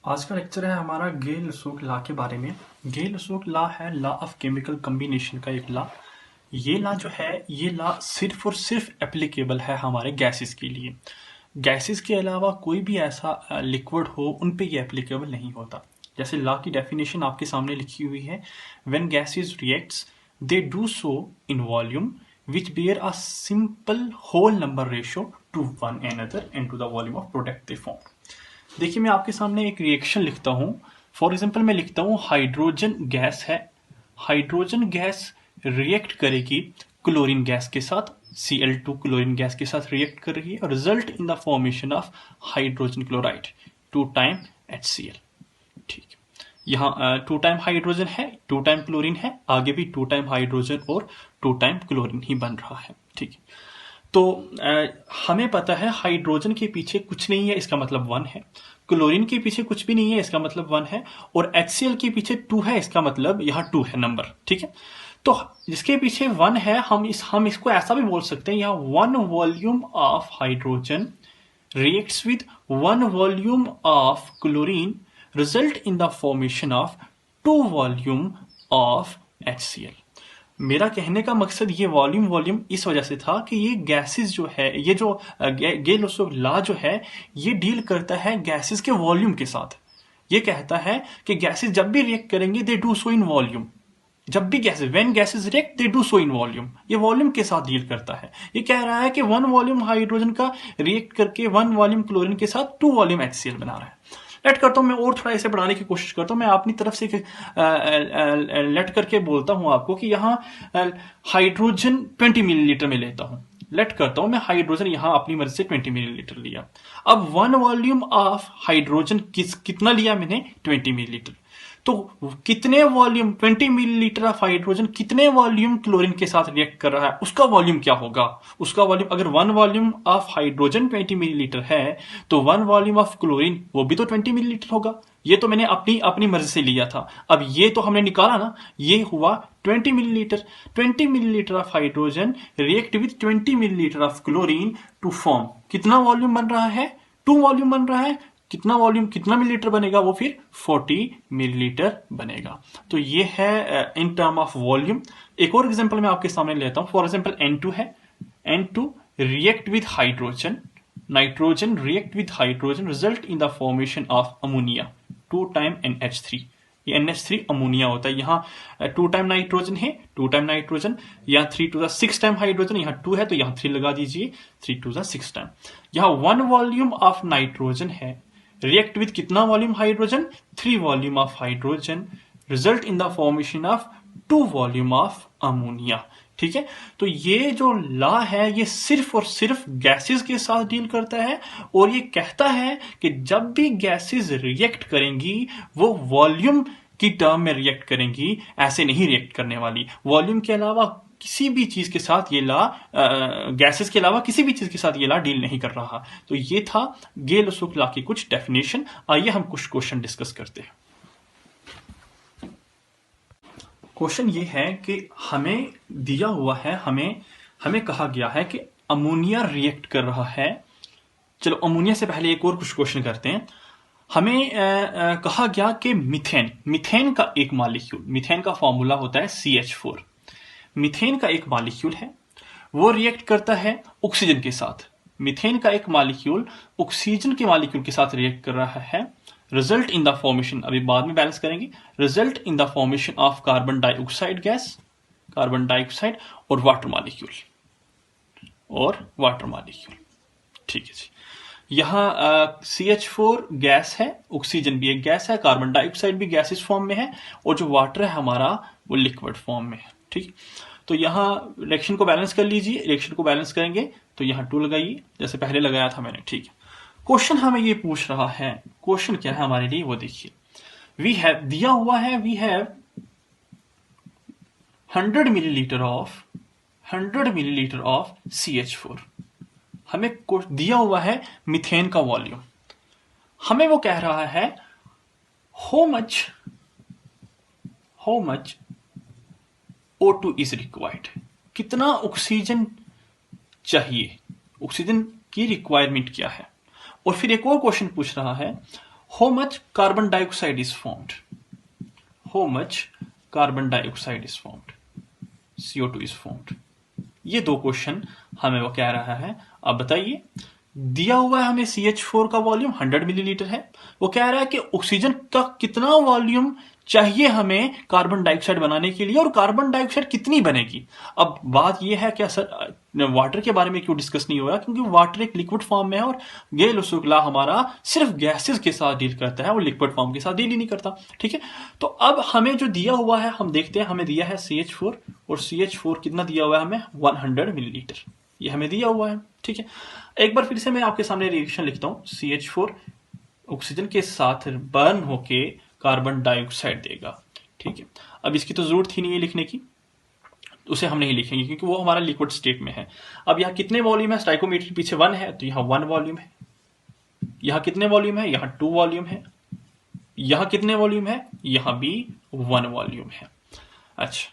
आज का लेक्चर है हमारा गेल-लुसूक लॉ के बारे में। गेल-लुसूक लॉ है लॉ ऑफ केमिकल कम्बिनेशन का एक लॉ। ये लॉ जो है ये लॉ सिर्फ और सिर्फ एप्लीकेबल है हमारे गैसेस के लिए। गैसेस के अलावा कोई भी ऐसा लिक्विड हो उन पे ये एप्लीकेबल नहीं होता। जैसे लॉ की डेफिनेशन आपके सामने लिखी हुई है, when gases reacts they do so in volume which bear a simple whole number ratio to one another and to the volume of product they form। देखिए मैं आपके सामने एक रिएक्शन लिखता हूँ। फॉर एग्जाम्पल मैं लिखता हूँ हाइड्रोजन गैस है, हाइड्रोजन गैस रिएक्ट करेगी क्लोरीन गैस के साथ, Cl2 क्लोरीन गैस के साथ रिएक्ट कर रही है और result in the formation of hydrogen chloride 2 time HCl। ठीक है, यहाँ 2 टाइम हाइड्रोजन है, 2 टाइम क्लोरीन है, आगे भी 2 टाइम हाइड्रोजन और 2 टाइम क्लोरीन ही बन रहा है। ठीक है, तो हमें पता है हाइड्रोजन के पीछे कुछ नहीं है, इसका मतलब 1 है। क्लोरीन के पीछे कुछ भी नहीं है, इसका मतलब 1 है। और HCl के पीछे 2 है, इसका मतलब यहाँ 2 है नंबर। ठीक है, तो जिसके पीछे 1 है हम इसको ऐसा भी बोल सकते हैं, यहाँ 1 volume of hydrogen reacts with 1 volume of chlorine result in the formation of 2 volume of HCl। मेरा कहने का मकसद ये वॉल्यूम इस वजह से था कि ये गैसेस जो है, ये जो गेल-लुसूक लॉ जो है ये डील करता है गैसेस के वॉल्यूम के साथ। ये कहता है कि गैसेस जब भी रिएक्ट करेंगे they do so in volume. जब भी gases when gases react they do so in volume, ये वॉल्यूम के साथ डील करता है। ये कह रहा है कि 1 वॉल्यूम हाइड्रोजन का रिएक्ट करके 1 वॉल्यूम क्लोरीन के साथ 2 वॉल्यूम HCl बना रहा है। लेट करता हूं मैं और थोड़ा इसे बढ़ाने की कोशिश करता हूं। मैं अपनी तरफ से लेट करके बोलता हूं आपको कि यहाँ हाइड्रोजन 20 मिलीलीटर में लेता हूं। लेट करता हूं मैं हाइड्रोजन यहाँ अपनी मर्जी से 20 मिलीलीटर लिया। अब 1 वॉल्यूम ऑफ हाइड्रोजन कितना लिया मैंने, 20 मिलीलीटर। तो कितने वॉल्यूम 20 मिलीलीटर ऑफ हाइड्रोजन कितने वॉल्यूम क्लोरीन के साथ रिएक्ट कर रहा है, उसका वॉल्यूम क्या होगा। उसका वॉल्यूम अगर 1 वॉल्यूम ऑफ हाइड्रोजन 20 मिलीलीटर है तो 1 वॉल्यूम ऑफ क्लोरीन वो भी तो 20 मिलीलीटर होगा। ये तो मैंने अपनी मर्जी से लिया था। अब ये तो हमने निकाला ना, ये हुआ 20 millilitre. 20 millilitre of hydrogen react with 20 millilitre of chlorine to form कितना वॉल्यूम बन रहा है, 2 वॉल्यूम बन रहा है। कितना वॉल्यूम कितना मिलीलीटर बनेगा, वो फिर 40 मिलीलीटर बनेगा। तो ये है इन टर्म ऑफ वॉल्यूम। एक और एग्जांपल मैं आपके सामने लेता हूं। फॉर एग्जांपल N2 है, N2 react with hydrogen, nitrogen react with hydrogen result in the formation of ammonia 2 time NH3। ये NH3 अमोनिया होता है। यहाँ 2 टाइम नाइट्रोजन है, 2 टाइम नाइट्रोजन, यहाँ 3 to the 6 टाइम हाइड्रोजन, यहाँ 2 है तो यहाँ 3 लगा दीजिए, 3 to the 6 टाइम। यहाँ 1 वॉल्यूम ऑफ नाइट्रोजन है, रिएक्ट विद कितना volume hydrogen, 3 volume of hydrogen, result in the formation of 2 volume of ammonia. ठीक है, तो ये जो लॉ है ये सिर्फ और सिर्फ गैसेस के साथ डील करता है और ये कहता है कि जब भी गैसेस रिएक्ट करेंगी वो वॉल्यूम की टर्म में रिएक्ट करेंगी, ऐसे नहीं रिएक्ट करने वाली। वॉल्यूम के अलावा किसी भी चीज के साथ ये लॉ, गैसेस के अलावा किसी भी चीज के साथ ये लॉ डील नहीं कर रहा। तो ये था गेल-लुसूक लॉ की कुछ डेफिनेशन। आइए हम कुछ क्वेश्चन डिस्कस करते हैं। क्वेश्चन ये है कि हमें दिया हुआ है, हमें कहा गया है कि अमोनिया रिएक्ट कर रहा है। चलो अमोनिया से पहले एक और कुछ क्वेश्चन करते हैं। हमें कहा गया कि मीथेन का एक मॉलिक्यूल, मीथेन का फॉर्मूला होता है CH4। मीथेन का एक मॉलिक्यूल है, वो रिएक्ट करता है ऑक्सीजन के साथ। मीथेन का एक मॉलिक्यूल ऑक्सीजन के मॉलिक्यूल के साथ रिएक्ट कर रहा है, रिजल्ट इन द फॉर्मेशन, अभी बाद में बैलेंस करेंगे, result in the formation of carbon dioxide gas, carbon dioxide और वाटर मॉलिक्यूल, ठीक है जी। यहाँ CH4 गैस है, ऑक्सीजन भी एक गैस है, कार्बन डाइऑक्साइड भी गैसेस फॉर्म में है और जो वाटर है हमारा वो लिक्विड फॉर्म में है। ठीक, तो यहाँ रिएक्शन को बैलेंस कर लीजिए। रिएक्शन को बैलेंस करेंगे तो यहाँ 2 लगाइए जैसे पहले लगाया था मैंने। ठीक है, क्वेश्चन हमें ये पूछ रहा है, क्वेश्चन क्या है हमारे लिए वो देखिए। वी हैव दिया हुआ है, we have 100 millilitre of CH4। हमें दिया हुआ है मीथेन का वॉल्यूम। हमें वो कह रहा है how much O2 is required, कितना ऑक्सीजन चाहिए, ऑक्सीजन की रिक्वायरमेंट क्या है। और फिर एक और क्वेश्चन पूछ रहा है, how much carbon dioxide is formed, how much carbon dioxide is formed, CO2 is formed. ये दो क्वेश्चन हमें वो कह रहा है। अब बताइए, दिया हुआ है हमें CH4 का वॉल्यूम 100 मिलीलीटर है, वो कह रहा है कि ऑक्सीजन का कितना वॉल्यूम चाहिए हमें कार्बन डाइऑक्साइड बनाने के लिए और कार्बन डाइऑक्साइड कितनी बनेगी। अब बात यह है, क्या सर वाटर के बारे में क्यों डिस्कस नहीं हो रहा, क्योंकि वाटर एक लिक्विड फॉर्म में है और गेल-लुसूक लॉ हमारा सिर्फ गैसेस के साथ डील करता है और लिक्विड फॉर्म के साथ डील ही नहीं करता। ठीक है, तो अब हमें जो दिया हुआ है हम देखते हैं, हमें दिया है CH4 और CH4 कितना दिया हुआ है हमें 100 मिलीलीटर, ये हमें दिया हुआ है। ठीक है, एक बार फिर से मैं आपके सामने रिएक्शन लिखता हूं, CH4 ऑक्सीजन के साथ बर्न होके कार्बन डाइऑक्साइड देगा। ठीक है, अब इसकी तो जरूरत ही नहीं है लिखने की, उसे हम नहीं लिखेंगे क्योंकि वो हमारा लिक्विड स्टेट में है। अब यहाँ कितने वॉल्यूम है, स्टाइकोमीटर पीछे 1 है तो यहाँ 1 वॉल्यूम है, यहाँ कितने वॉल्यूम है, यहाँ 2 वॉल्यूम है, यहाँ कितने वॉल्यूम है, यहाँ भी 1 वॉल्यूम है। अच्छा,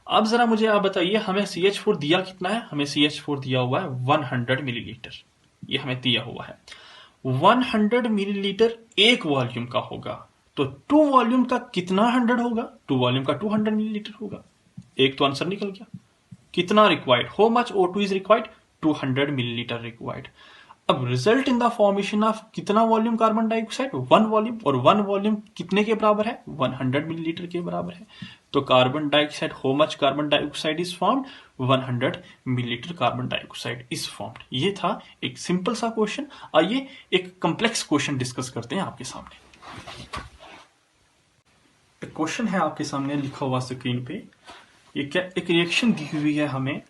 अब जरा मुझे आप बताइए, हमें CH4 दिया कितना है, हमें CH4 दिया हुआ है 100 मिलीलीटर, ये हमें दिया हुआ है 100 मिलीलीटर एक वॉल्यूम का होगा, तो 2 वॉल्यूम का कितना 100 होगा, 2 वॉल्यूम का 200 मिलीलीटर होगा। एक तो आंसर निकल गया। कितना required, how much O2 is required, 200 millilitre required. अब result in the formation of कितना वॉल्यूम कार्बन डाइऑक्साइड, 1 वॉल्यूम, और 1 वॉल्यूम कितने के बराबर है, 100 मिलीलीटर के बराबर है। तो carbon dioxide, how much carbon dioxide is formed, 100 millilitre carbon dioxide is formed. ये था एक सिंपल सा क्वेश्चन। आइए एक कॉम्प्लेक्स क्वेश्चन डिस्कस करते हैं आपके सामने। एक क्वेश्चन है आपके सामने लिखा हुआ स्क्रीन पे, ये क्या, एक रिएक्शन दी हुई है हमें,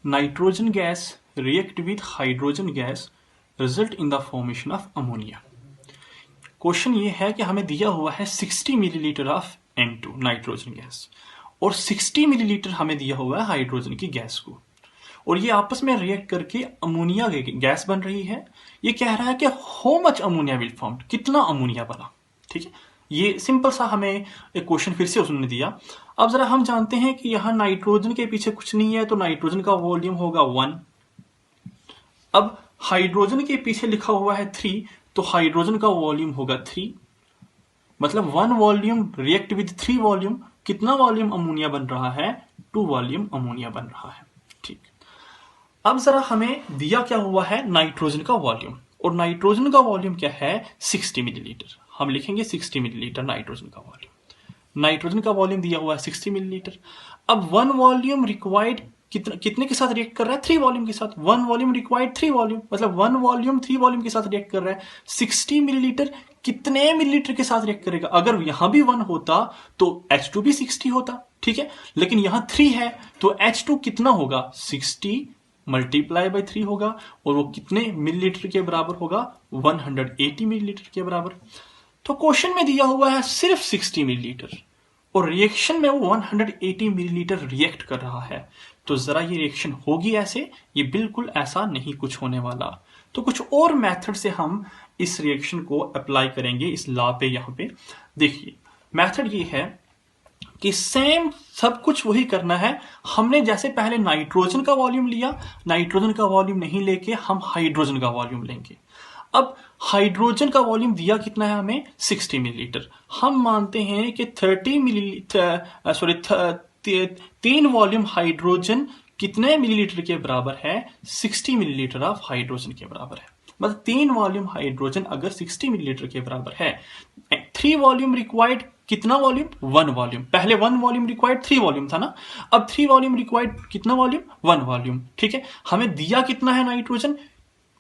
nitrogen gas react with hydrogen gas result in the formation of ammonia. Question ये है कि हमें दिया हुआ है 60 millilitre of N2 nitrogen gas और 60 मिलीलीटर हमें दिया हुआ है हाइड्रोजन की गैस को, और ये आपस में रिएक्ट करके अमोनिया गैस बन रही है। ये कह रहा है कि how much ammonia will form, कितना अमोनिया बना। ठीक है, ये सिंपल सा हमें एक क्वेश्चन फिर से उसने दिया। अब जरा हम जानते हैं कि यहाँ नाइट्रोजन के पीछे कुछ नहीं है, तो नाइट्रोजन का वॉल्यूम होगा 1। अब हाइड्रोजन के पीछे लिखा हुआ है 3, तो हाइड्रोजन का वॉल्यूम होगा 3, मतलब 1 वॉल्यूम रिएक्ट विद 3 वॉल्यूम, कितना वॉल्यूम अमोनिया बन रहा है, 2 वॉल्यूम अमोनिया बन रहा है। ठीक, अब जरा हमें दिया क्या हुआ है, नाइट्रोजन का वॉल्यूम, और नाइट्रोजन का वॉल्यूम क्या है, 60 मिलीलीटर। हम लिखेंगे 60 मिलीलीटर नाइट्रोजन का वॉल्यूम। नाइट्रोजन का वॉल्यूम दिया हुआ है 60 मिलीलीटर। अब 1 वॉल्यूम रिक्वायर्ड कितने के साथ रिएक्ट कर रहा है, 3 वॉल्यूम के साथ। 1 वॉल्यूम रिक्वायर्ड 3 वॉल्यूम, मतलब 1 वॉल्यूम 3 वॉल्यूम के साथ रिएक्ट कर रहा है। 60 मिलीलीटर कितने मिलीलीटर के साथ रिएक्ट करेगा, अगर यहां भी 1 होता तो H2 भी 60 होता। ठीक है, लेकिन यहां 3 है तो H2 कितना होगा, 60 मल्टीप्लाई बाय 3 होगा, और वो कितने मिलीलीटर के बराबर होगा, 180 मिलीलीटर के बराबर। तो क्वेश्चन में दिया हुआ है सिर्फ 60 मिलीलीटर और रिएक्शन में वो 180 मिलीलीटर रिएक्ट कर रहा है, तो जरा ये रिएक्शन होगी ऐसे, ये बिल्कुल ऐसा नहीं कुछ होने वाला। तो कुछ और मेथड से हम इस रिएक्शन को अप्लाई करेंगे इस लॉ पे। यहां पे देखिए, मेथड ये है कि सेम सब कुछ वही करना है। हमने जैसे पहले नाइट्रोजन का वॉल्यूम लिया, नाइट्रोजन का वॉल्यूम नहीं लेके हम हाइड्रोजन का वॉल्यूम लेंगे। अब हाइड्रोजन का वॉल्यूम दिया कितना है हमें, 60 मिलीलीटर। हम मानते हैं कि 30 मिलीलीटर, सॉरी 3 वॉल्यूम हाइड्रोजन कितने मिलीलीटर के बराबर है, 60 मिलीलीटर ऑफ हाइड्रोजन के बराबर है। मतलब 3 वॉल्यूम हाइड्रोजन अगर 60 मिलीलीटर के बराबर है, 3 वॉल्यूम रिक्वायर्ड, कितना वॉल्यूम, 1 वॉल्यूम। पहले 1 वॉल्यूम रिक्वायर्ड 3 वॉल्यूम था ना, अब 3 वॉल्यूम रिक्वायर्ड कितना वॉल्यूम, 1 वॉल्यूम। ठीक है, हमें दिया कितना है नाइट्रोजन,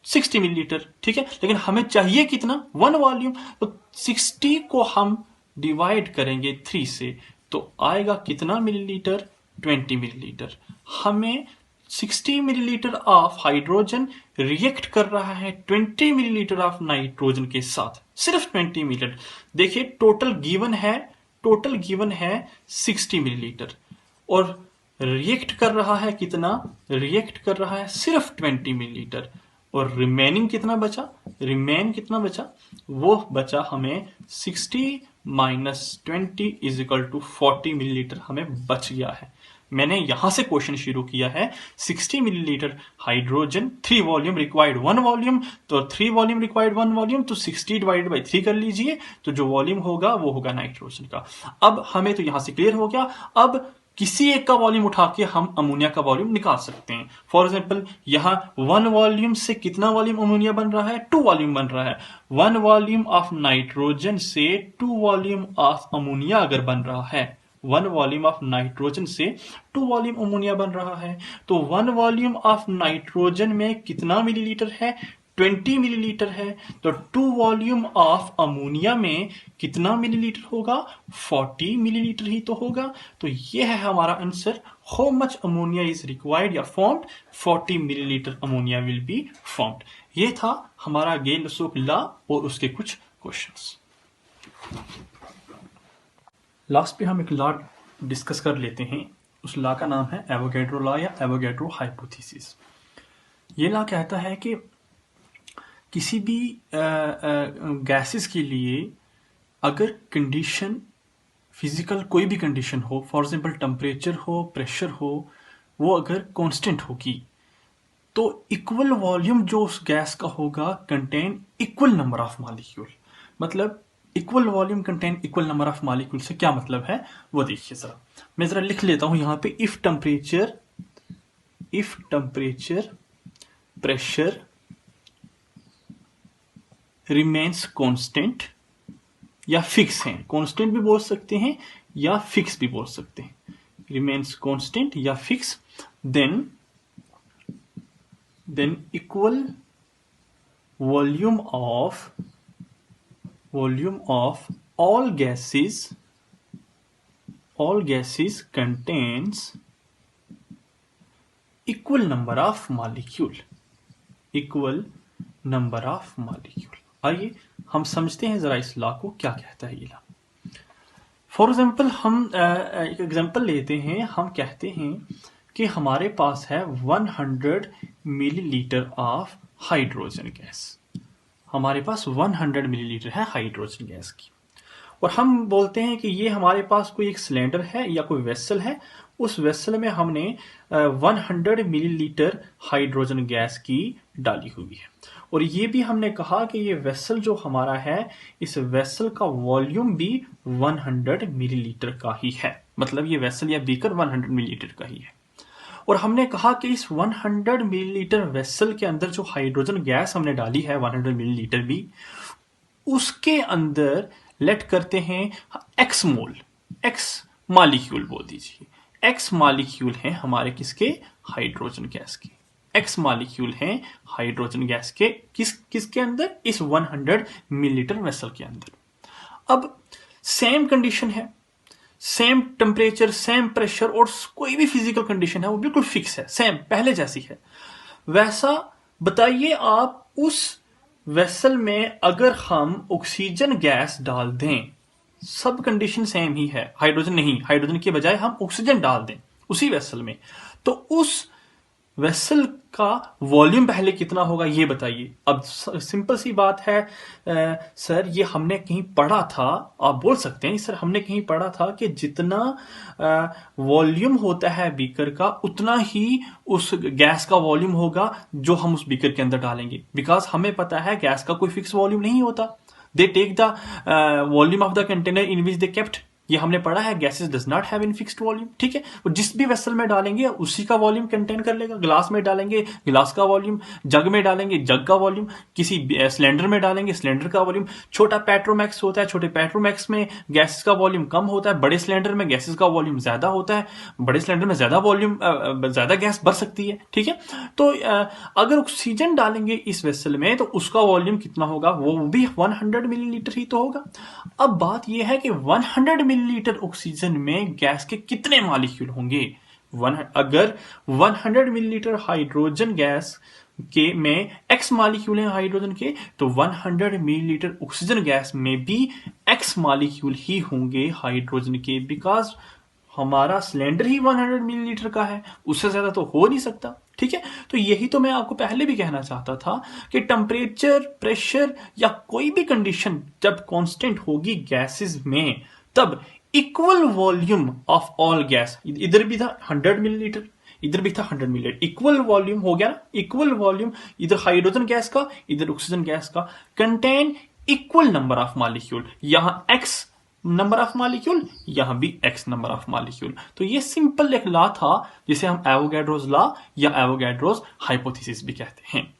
60 मिलीलीटर। ठीक है, लेकिन हमें चाहिए कितना, 1 वॉल्यूम। तो 60 को हम डिवाइड करेंगे 3 से, तो आएगा कितना मिलीलीटर, 20 मिलीलीटर। हमें 60 मिलीलीटर ऑफ हाइड्रोजन रिएक्ट कर रहा है 20 मिलीलीटर ऑफ नाइट्रोजन के साथ, सिर्फ 20 मिलीलीटर। देखिए टोटल गिवन है 60 मिलीलीटर और रिएक्ट कर रहा है कितना, रिएक्ट कर रहा है सिर्फ 20 मिलीलीटर। और रिमेनिंग कितना बचा, वो बचा हमें 60 - 20 = 40 मिलीलीटर हमें बच गया है। मैंने यहां से क्वेश्चन शुरू किया है। 60 millilitre hydrogen, 3 volume required 1 volume, तो 3 वॉल्यूम रिक्वायर्ड 1 वॉल्यूम, तो 60 डिवाइडेड बाई 3 कर लीजिए, तो जो वॉल्यूम होगा वो होगा नाइट्रोजन का। अब हमें तो यहां से क्लियर हो गया। अब किसी एक का वॉल्यूम उठा के हम अमोनिया का वॉल्यूम निकाल सकते हैं। फॉर एग्जाम्पल यहां 1 वॉल्यूम से कितना वॉल्यूम अमोनिया बन रहा है, 2 वॉल्यूम बन रहा है। 1 वॉल्यूम ऑफ नाइट्रोजन से 2 वॉल्यूम ऑफ अमोनिया अगर बन रहा है, 1 वॉल्यूम ऑफ नाइट्रोजन से 2 वॉल्यूम अमोनिया बन रहा है, तो 1 वॉल्यूम ऑफ नाइट्रोजन में कितना मिलीलीटर है, 20 मिलीलीटर है। तो 2 वॉल्यूम ऑफ अमोनिया में कितना मिलीलीटर होगा, 40 मिलीलीटर ही तो होगा। तो ये है हमारा answer, how much ammonia is required या formed, 40 millilitre ammonia will be formed. ये था हमारा गेल-लुसाक लॉ और उसके कुछ क्वेश्चंस। लास्ट पे हम एक लॉ डिस्कस कर लेते हैं। उस लॉ का नाम है एवोगैड्रो लॉ या एवोगैड्रो हाइपोथेसिस। ये लॉ कहता है कि किसी भी गैसेस के लिए अगर कंडीशन, फिजिकल कोई भी कंडीशन हो, फॉर एग्जांपल टेम्परेचर हो, प्रेशर हो, वो अगर कांस्टेंट होगी, तो इक्वल वॉल्यूम जो उस गैस का होगा contain equal number of molecule. मतलब equal volume contain equal number of molecule से क्या मतलब है वो देखिए जरा। मैं जरा लिख लेता हूं यहां पे, if temperature pressure remains constant या फिक्स है, कांस्टेंट भी बोल सकते हैं या फिक्स भी बोल सकते हैं, रिमेन्स कांस्टेंट या fix, than equal volume of all gases contains equal number of molecule। आइए हम समझते हैं जरा इस लॉ को, क्या कहता है ये लॉ। फॉर एग्जाम्पल हम एक एग्जाम्पल लेते हैं। हम कहते हैं कि हमारे पास है 100 मिलीलीटर ऑफ हाइड्रोजन गैस। हमारे पास 100 मिलीलीटर है हाइड्रोजन गैस की, और हम बोलते हैं कि ये हमारे पास कोई एक सिलेंडर है या कोई वेसल है। उस वेसल में हमने 100 मिलीलीटर हाइड्रोजन गैस की डाली हुई है, और ये भी हमने कहा कि ये वेसल जो हमारा है, इस वेसल का वॉल्यूम भी 100 मिलीलीटर का ही है। मतलब ये वेसल या बीकर 100 मिलीलीटर का ही है। और हमने कहा कि इस 100 मिलीलीटर वेसल के अंदर जो हाइड्रोजन गैस हमने डाली है 100 मिलीलीटर भी, उसके अंदर लेट करते हैं एक्स मोल, एक्स मॉलिक्यूल बोल दीजिए, एक्स मॉलिक्यूल हैं हमारे किसके, हाइड्रोजन गैस के। एक्स मॉलिक्यूल हैं हाइड्रोजन गैस के किसके अंदर, इस 100 मिलीलीटर वेसल के अंदर। अब सेम कंडीशन है, सेम टेम्परेचर, सेम प्रेशर, और कोई भी फिजिकल कंडीशन है वो बिल्कुल फिक्स है, सेम पहले जैसी है। वैसा बताइए आप, उस वेसल में अगर हम ऑक्सीजन गैस डाल दें, सब कंडीशन सेम ही है, हाइड्रोजन नहीं, हाइड्रोजन के बजाय हम ऑक्सीजन डाल दें उसी वेसल में, तो उस वेसल का वॉल्यूम पहले कितना होगा ये बताइए। अब सिंपल सी बात है, सर ये हमने कहीं पढ़ा था, आप बोल सकते हैं सर हमने कहीं पढ़ा था कि जितना वॉल्यूम होता है बीकर का, उतना ही उस गैस का वॉल्यूम होगा जो हम उस बीकर के अंदर डालेंगे। बिकॉज हमें पता है गैस का कोई फिक्स वॉल्यूम नहीं होता। They take the volume of the container in which they kept, ये हमने पढ़ा है, gases does not have in fixed volume, ठीक है। और जिस भी वेसल में डालेंगे उसी का वॉल्यूम कंटेन कर लेगा। ग्लास में डालेंगे ग्लास का वॉल्यूम, जग में डालेंगे जग का वॉल्यूम, किसी सिलेंडर में डालेंगे सिलेंडर का वॉल्यूम। छोटा पेट्रोमैक्स होता है, छोटे पेट्रोमैक्स में गैसेस का वॉल्यूम कम होता है, बड़े सिलेंडर में गैसेस का वॉल्यूम ज्यादा होता है, बड़े सिलेंडर में ज्यादा वॉल्यूम ज्यादा गैस भर सकती है, ठीक है। तो अगर ऑक्सीजन डालेंगे इस वेसल में तो उसका वॉल्यूम कितना होगा, वो भी 100 मिलीलीटर ही तो होगा। अब बात यह है कि 100 मिलीलीटर ऑक्सीजन में गैस के कितने मॉलिक्यूल होंगे। अगर 100 मिलीलीटर हाइड्रोजन गैस के में एक्स मॉलिक्यूल हैं हाइड्रोजन के, तो 100 मिलीलीटर ऑक्सीजन गैस में भी एक्स मॉलिक्यूल ही होंगे हाइड्रोजन के, बिकॉज हमारा सिलेंडर ही 100 मिलीलीटर का है, उससे ज्यादा तो हो नहीं सकता, ठीक है। तो यही तो मैं आपको पहले भी कहना चाहता था कि टेम्परेचर, प्रेशर या कोई भी कंडीशन जब कांस्टेंट होगी गैसेस में, तब equal volume of all gas, इधर भी था 100 मिलीलीटर, इधर भी था 100 मिलीलीटर, इक्वल वॉल्यूम हो गया ना, इक्वल वॉल्यूम, इधर हाइड्रोजन गैस का, इधर ऑक्सीजन गैस का, contain equal number of molecule, यहां x नंबर ऑफ मॉलिक्यूल, यहां भी x नंबर ऑफ मॉलिक्यूल। तो ये सिंपल एक लॉ था जिसे हम एवोगैड्रोस लॉ या एवोगैड्रोस हाइपोथेसिस भी कहते हैं।